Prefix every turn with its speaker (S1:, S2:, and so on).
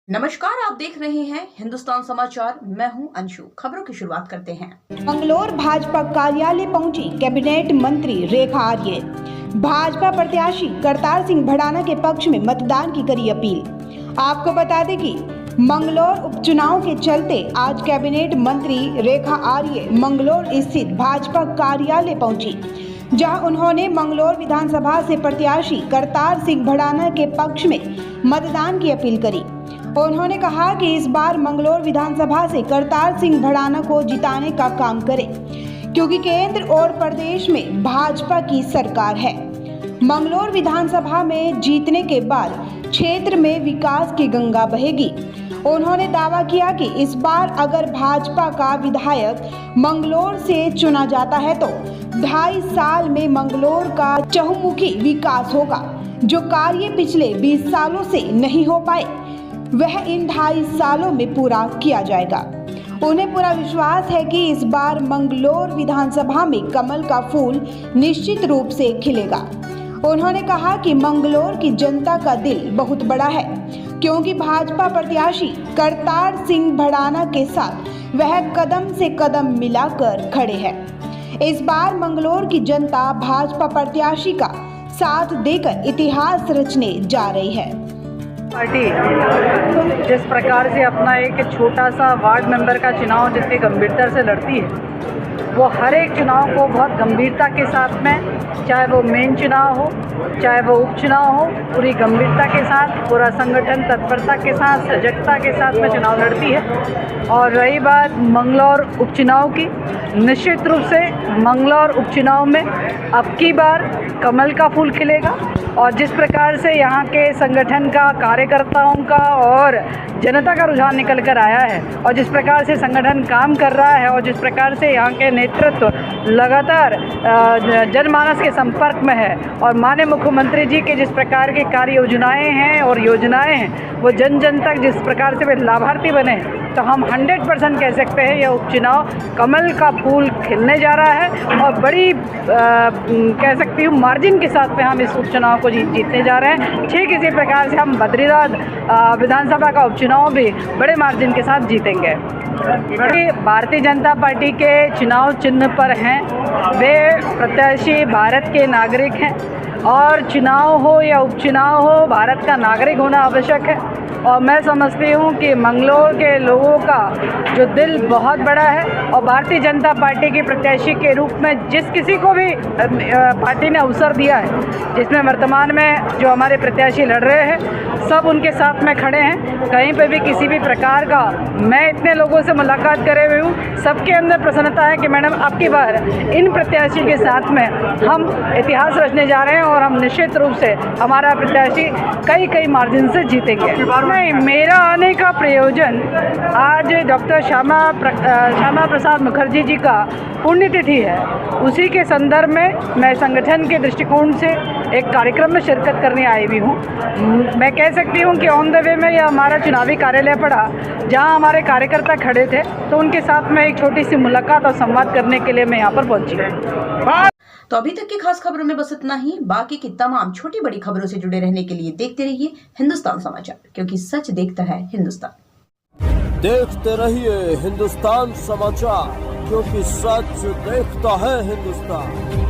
S1: नमस्कार, आप देख रहे हैं हिंदुस्तान समाचार। मैं हूं अंशु। खबरों की शुरुआत करते हैं।
S2: मंगलौर भाजपा कार्यालय पहुंची कैबिनेट मंत्री रेखा आर्य। भाजपा प्रत्याशी करतार सिंह भड़ाना के पक्ष में मतदान की करी अपील। आपको बता दें कि मंगलौर उपचुनाव के चलते आज कैबिनेट मंत्री रेखा आर्य मंगलौर स्थित भाजपा कार्यालय पहुंची, जहां उन्होंने मंगलौर विधानसभा से प्रत्याशी करतार सिंह भड़ाना के पक्ष में मतदान की अपील करी। उन्होंने कहा कि इस बार मंगलौर विधानसभा से करतार सिंह भड़ाना को जिताने का काम करें, क्योंकि केंद्र और प्रदेश में भाजपा की सरकार है। मंगलौर विधानसभा में जीतने के बाद क्षेत्र में विकास की गंगा बहेगी। उन्होंने दावा किया कि इस बार अगर भाजपा का विधायक मंगलौर से चुना जाता है तो 2.5 साल में मंगलौर का चहुमुखी विकास होगा, जो कार्य पिछले 20 सालों से नहीं हो पाए, वह इन 2.5 सालों में पूरा किया जाएगा। उन्हें पूरा विश्वास है कि इस बार मंगलौर विधानसभा में कमल का फूल निश्चित रूप से खिलेगा। उन्होंने कहा कि मंगलौर की जनता का दिल बहुत बड़ा है, क्योंकि भाजपा प्रत्याशी करतार सिंह भड़ाना के साथ वह कदम से कदम मिलाकर खड़े हैं। इस बार मंगलौर की जनता भाजपा प्रत्याशी का साथ देकर इतिहास रचने जा रही है।
S3: पार्टी जिस प्रकार से अपना एक छोटा सा वार्ड मेंबर का चुनाव जितनी गंभीरता से लड़ती है, वो हर एक चुनाव को बहुत गंभीरता के साथ में, चाहे वो मेन चुनाव हो चाहे वो उपचुनाव हो, पूरी गंभीरता के साथ, पूरा संगठन तत्परता के साथ, सजगता के साथ में चुनाव लड़ती है। और रही बात मंगलौर उपचुनाव की, निश्चित रूप से मंगलौर उपचुनाव में अब की बार कमल का फूल खिलेगा। और जिस प्रकार से यहाँ के संगठन का, कार्यकर्ताओं का और जनता का रुझान निकल कर आया है, और जिस प्रकार से संगठन काम कर रहा है, और जिस प्रकार से यहाँ के नेतृत्व लगातार जनमानस के संपर्क में है, और माननीय मुख्यमंत्री जी के जिस प्रकार की कार्य योजनाएँ हैं और योजनाएँ हैं वो जन जन तक जिस प्रकार से वे लाभार्थी बने, तो हम 100% कह सकते हैं यह उपचुनाव कमल का फूल खिलने जा रहा है। और बड़ी कह सकती हूँ मार्जिन के साथ में हम इस उपचुनाव को जीतने जा रहे हैं। ठीक इसी प्रकार से हम बद्रीनाथ विधानसभा का उपचुनाव भी बड़े मार्जिन के साथ जीतेंगे। भारतीय जनता पार्टी के चुनाव चिन्ह पर हैं, वे प्रत्याशी भारत के नागरिक हैं, और चुनाव हो या उपचुनाव हो, भारत का नागरिक होना आवश्यक है। और मैं समझती हूँ कि मंगलौर के लोगों का जो दिल बहुत बड़ा है, और भारतीय जनता पार्टी की प्रत्याशी के रूप में जिस किसी को भी पार्टी ने अवसर दिया है, जिसमें वर्तमान में जो हमारे प्रत्याशी लड़ रहे हैं, सब उनके साथ में खड़े हैं। कहीं पे भी किसी भी प्रकार का, मैं इतने लोगों से मुलाकात करे हुए हूँ, सबके अंदर प्रसन्नता है कि मैडम अब की बार इन प्रत्याशी के साथ में हम इतिहास रचने जा रहे हैं, और हम निश्चित रूप से हमारा प्रत्याशी कई मार्जिन से जीतेंगे। नहीं, मेरा आने का प्रयोजन आज डॉक्टर श्यामा प्रसाद मुखर्जी जी का पुण्यतिथि है, उसी के संदर्भ में मैं संगठन के दृष्टिकोण से एक कार्यक्रम में शिरकत करने आई हुई हूँ। मैं कह सकती हूँ कि ऑन द वे में यह हमारा चुनावी कार्यालय पड़ा, जहाँ हमारे कार्यकर्ता खड़े थे, तो उनके साथ में एक छोटी सी मुलाकात और संवाद करने के लिए मैं यहाँ पर पहुँची।
S1: तो अभी तक की खास खबरों में बस इतना ही। बाकी की तमाम छोटी बड़ी खबरों से जुड़े रहने के लिए देखते रहिए हिंदुस्तान समाचार, क्योंकि सच देखता है हिंदुस्तान।
S4: देखते रहिए हिंदुस्तान समाचार, क्योंकि सच देखता है हिंदुस्तान।